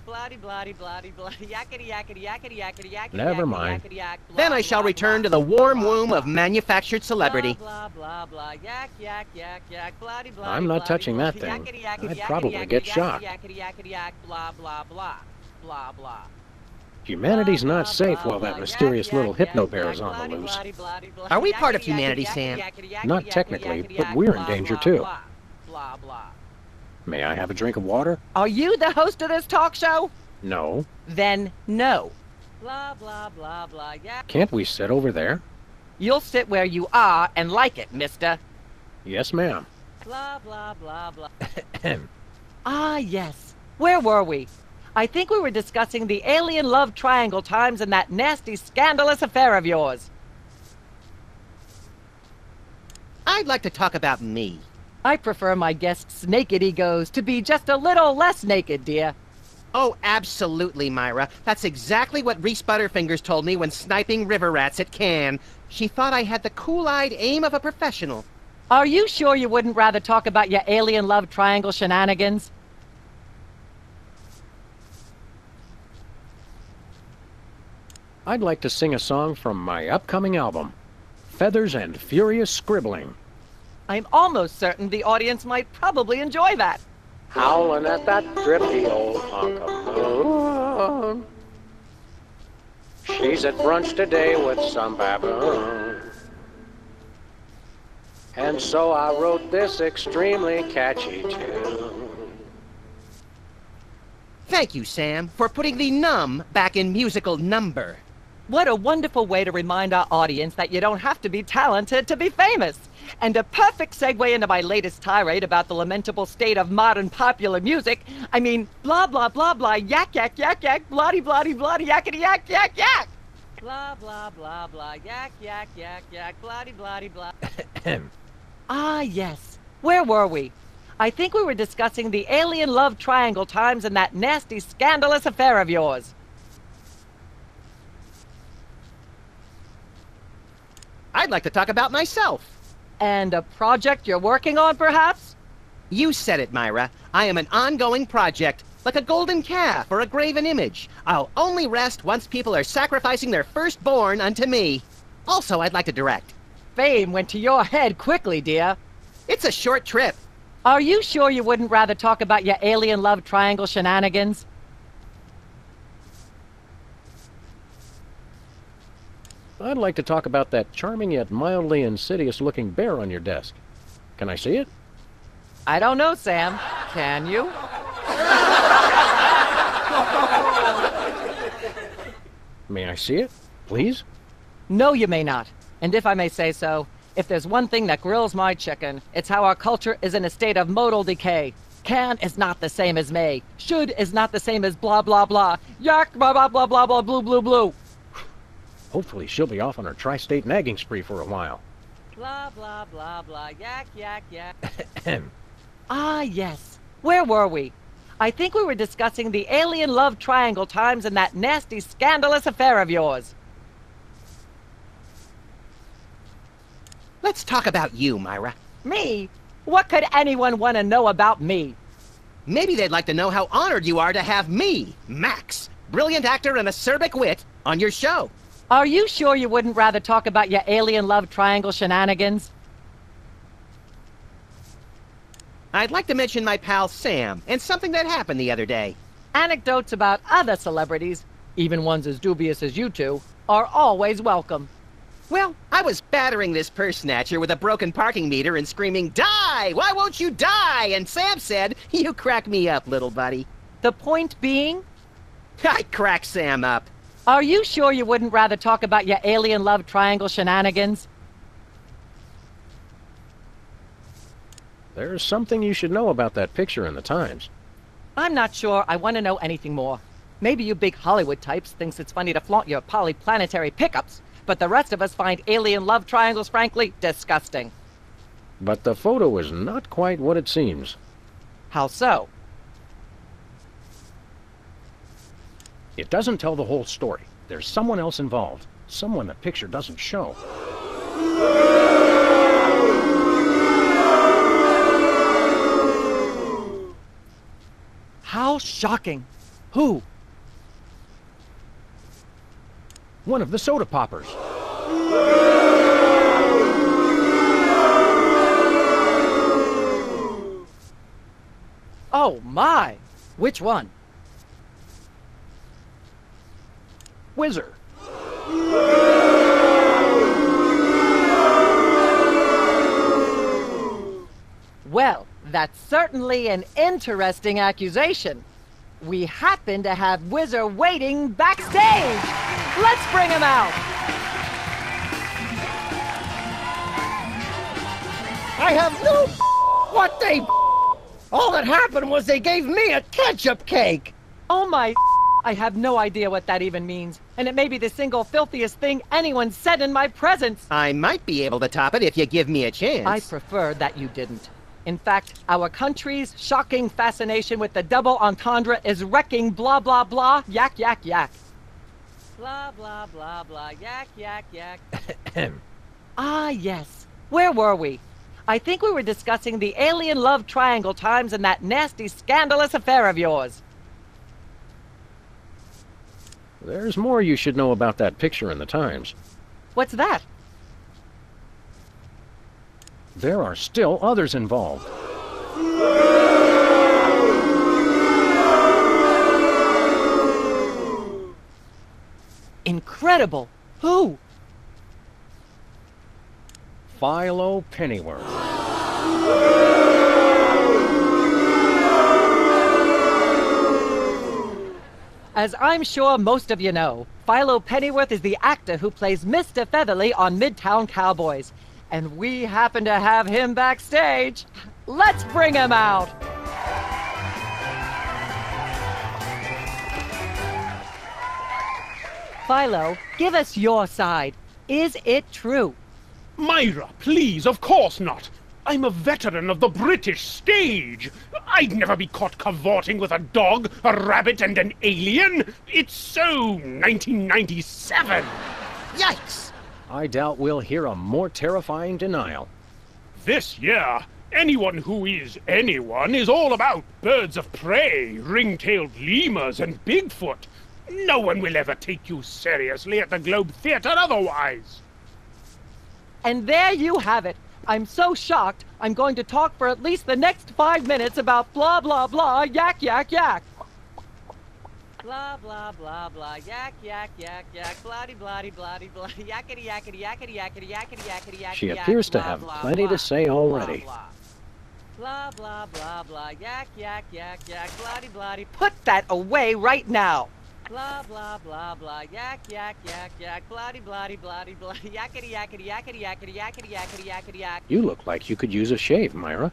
Bloody, bloody, bloody, bloody, yakety, yakety, yakety, yakety, yakety, Never yakety, mind. yakety, yak, blah, Then I shall blah, return blah, to the warm blah, womb blah. of manufactured celebrity. Blah, blah, blah, blah, yak, yak, yak, yak, bloody, bloody, I'm not bloody, touching that bloody, thing. yakety, yakety, I'd yakety, probably yakety, get yakety, shocked. yakety, yakety, yak, blah, blah, blah, blah, blah. Humanity's Blah, not blah, safe blah, while that blah, mysterious yak, little yak, hypno yak, bear yak, is on the bloody, loose. bloody, bloody, bloody, Are we part of yakety, humanity, yakety, Sam? yakety, yakety, Not yakety, technically, yakety, but yak, we're in blah, danger blah, too. blah, blah, blah. May I have a drink of water? Are you the host of this talk show? No. Then no. Blah, blah, blah, blah, yak. Can't we sit over there? You'll sit where you are and like it, mister. Yes, ma'am. Blah, blah, blah, blah. Ahem. Ah, yes. Where were we? I think we were discussing the alien love triangle times and that nasty, scandalous affair of yours. I'd like to talk about me. I prefer my guests' naked egos to be just a little less naked, dear. Oh, absolutely, Myra. That's exactly what Reese Butterfingers told me when sniping river rats at Cannes. She thought I had the cool-eyed aim of a professional. Are you sure you wouldn't rather talk about your alien love triangle shenanigans? I'd like to sing a song from my upcoming album, Feathers and Furious Scribbling. I'm almost certain the audience might probably enjoy that. Howling at that drippy old hunk of moon. She's at brunch today with some baboon. And so I wrote this extremely catchy tune. Thank you, Sam, for putting the num back in musical number. What a wonderful way to remind our audience that you don't have to be talented to be famous. And a perfect segue into my latest tirade about the lamentable state of modern popular music. I mean, blah, blah, blah, blah, yak, yak, yak, yak, bloody, bloody, bloody, yakety, yak, yak, yak. Blah, blah, blah, blah, yak, yak, yak, yak, bloody, bloody, blah. Ah, yes. Where were we? I think we were discussing the alien love triangle times and that nasty, scandalous affair of yours. I'd like to talk about myself. And a project you're working on, perhaps? You said it, Myra. I am an ongoing project, like a golden calf or a graven image. I'll only rest once people are sacrificing their firstborn unto me. Also, I'd like to direct. Fame went to your head quickly, dear. It's a short trip. Are you sure you wouldn't rather talk about your alien love triangle shenanigans? I'd like to talk about that charming yet mildly insidious-looking bear on your desk. Can I see it? I don't know, Sam. Can you? May I see it, please? No, you may not. And if I may say so, if there's one thing that grills my chicken, it's how our culture is in a state of modal decay. Can is not the same as may. Should is not the same as blah, blah, blah. Yak, blah, blah, blah, blah, blah, blue, blue, blue. Hopefully she'll be off on her tri-state nagging spree for a while. Blah, blah, blah, blah, yak, yak, yak. Ahem. Ah, yes. Where were we? I think we were discussing the alien love triangle times and that nasty, scandalous affair of yours. Let's talk about you, Myra. Me? What could anyone want to know about me? Maybe they'd like to know how honored you are to have me, Max, brilliant actor and acerbic wit, on your show. Are you sure you wouldn't rather talk about your alien love triangle shenanigans? I'd like to mention my pal Sam and something that happened the other day. Anecdotes about other celebrities, even ones as dubious as you two, are always welcome. Well, I was battering this purse snatcher with a broken parking meter and screaming, "Die! Why won't you die?" And Sam said, "You crack me up, little buddy." The point being, I crack Sam up. are you sure you wouldn't rather talk about your alien love triangle shenanigans? There's something you should know about that picture in the Times. I'm not sure I want to know anything more. Maybe you big Hollywood types thinks it's funny to flaunt your polyplanetary pickups, but the rest of us find alien love triangles, frankly, disgusting. But the photo is not quite what it seems. How so? It doesn't tell the whole story. There's someone else involved. Someone the picture doesn't show. How shocking. Who? One of the soda poppers. Oh my! Which one? Whizzer. Well, that's certainly an interesting accusation. We happen to have Whizzer waiting backstage! Let's bring him out! I have no what they all that happened was they gave me a ketchup cake. Oh my I have no idea what that even means, and it may be the single filthiest thing anyone said in my presence. I might be able to top it if you give me a chance. I prefer that you didn't. In fact, our country's shocking fascination with the double entendre is wrecking blah blah blah, yak yak yak. Blah blah blah blah, yak yak yak. Ah yes, where were we? I think we were discussing the alien love triangle times and that nasty scandalous affair of yours. There's more you should know about that picture in the Times. What's that? There are still others involved. Incredible! Who? Philo Pennyworth. As I'm sure most of you know, Philo Pennyworth is the actor who plays Mr. Featherly on Midtown Cowboys. And we happen to have him backstage. Let's bring him out! Philo, give us your side. Is it true? Myra, please, of course not. I'm a veteran of the British stage. I'd never be caught cavorting with a dog, a rabbit, and an alien. It's so 1997. Yikes! I doubt we'll hear a more terrifying denial. This year, anyone who is anyone is all about birds of prey, ring-tailed lemurs, and Bigfoot. No one will ever take you seriously at the Globe Theatre otherwise. And there you have it. I'm so shocked, I'm going to talk for at least the next 5 minutes about blah blah blah, yak yak yak. Blah blah blah blah, yak yak yak yak, bloody bloody bloody bloody, yakety yakety yakety yakety yakety yakety yakety. She appears to have plenty to say already. Blah blah blah blah, yak yak yak yak, bloody bloody. Put that away right now. Blah blah blah blah, yak yak yak yak, bloody bloody bloody bloody, yakety yakety yakety yakety yakety yakety yakety yak. You look like you could use a shave, Myra.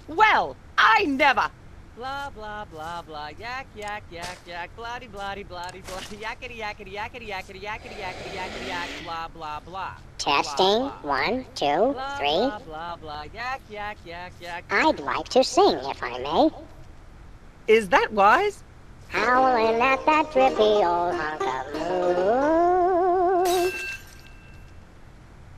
Well, I never. Blah blah blah blah, yak yak yak yak, bloody bloody bloody bloody, yakety yakety yakety yakety yakety yakety yakety yak, blah blah blah. Testing, 1, 2, 3. Blah blah blah, yak yak yak yak. I'd like to sing, if I may. Is that wise? Howling at that drippy old hunk of moon.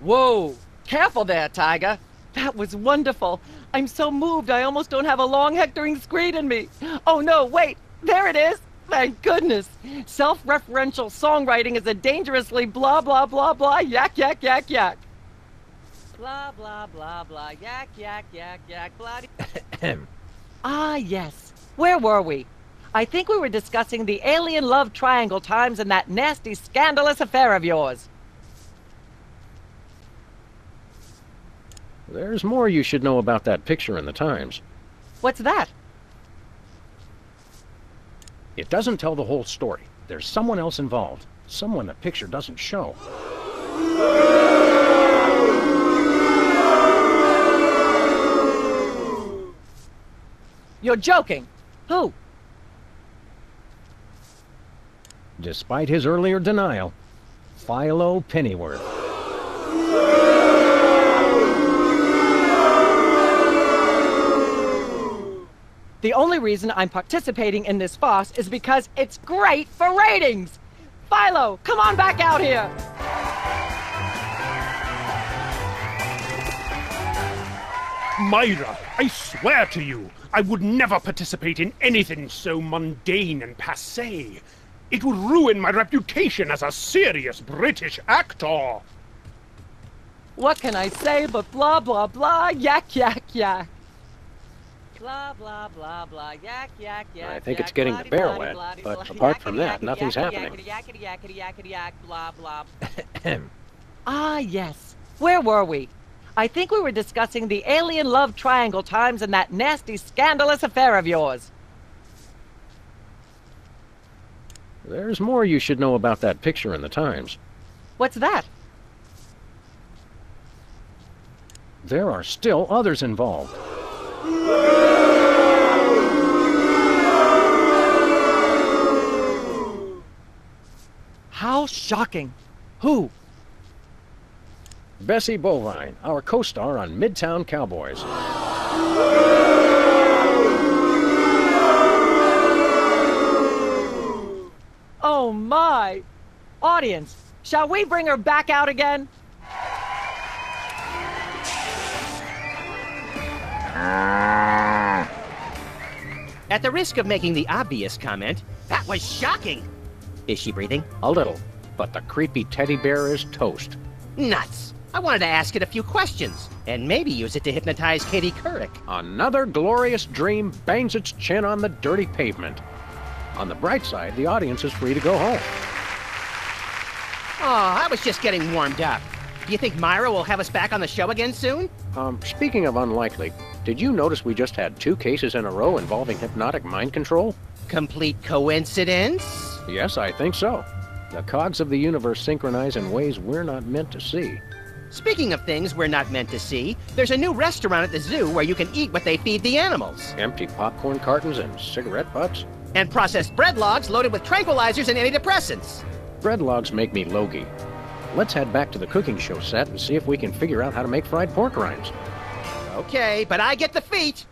Whoa! Careful there, Tiger. That was wonderful. I'm so moved I almost don't have a long hectoring screed in me. Oh no, wait! There it is! Thank goodness! Self-referential songwriting is a dangerously blah blah blah blah yak yak yak yak. Blah blah blah blah yak yak yak yak bloody. Ah yes. Where were we? I think we were discussing the alien love triangle times and that nasty scandalous affair of yours. There's more you should know about that picture in the Times. What's that? It doesn't tell the whole story. There's someone else involved. Someone the picture doesn't show. You're joking. Who? Despite his earlier denial, Philo Pennyworth. The only reason I'm participating in this farce is because it's great for ratings! Philo, come on back out here! Myra, I swear to you, I would never participate in anything so mundane and passé. It would ruin my reputation as a serious British actor. What can I say but blah blah blah, yak yak yak. Blah blah blah blah, yak yak yak. I think yak, it's getting the bloody, bear bloody, wet, bloody, but bloody, apart from yakety, that, yakety, nothing's yakety, happening. Yakety yakety yakety yak, blah blah. Ah yes, where were we? I think we were discussing the alien love triangle times and that nasty scandalous affair of yours. There's more you should know about that picture in the Times. What's that? There are still others involved. How shocking. Who? Bessie Bovine, our co-star on Midtown Cowboys. Oh my! Audience, shall we bring her back out again? At the risk of making the obvious comment, that was shocking. Is she breathing? A little, but the creepy teddy bear is toast. Nuts. I wanted to ask it a few questions, and maybe use it to hypnotize Katie Couric. Another glorious dream bangs its chin on the dirty pavement. On the bright side, the audience is free to go home. Oh, I was just getting warmed up. Do you think Myra will have us back on the show again soon? Speaking of unlikely, did you notice we just had 2 cases in a row involving hypnotic mind control? Complete coincidence? Yes, I think so. The cogs of the universe synchronize in ways we're not meant to see. Speaking of things we're not meant to see, there's a new restaurant at the zoo where you can eat what they feed the animals. Empty popcorn cartons and cigarette butts? And processed bread logs loaded with tranquilizers and antidepressants. Bread logs make me logy. Let's head back to the cooking show set and see if we can figure out how to make fried pork rinds. Okay, but I get the feet.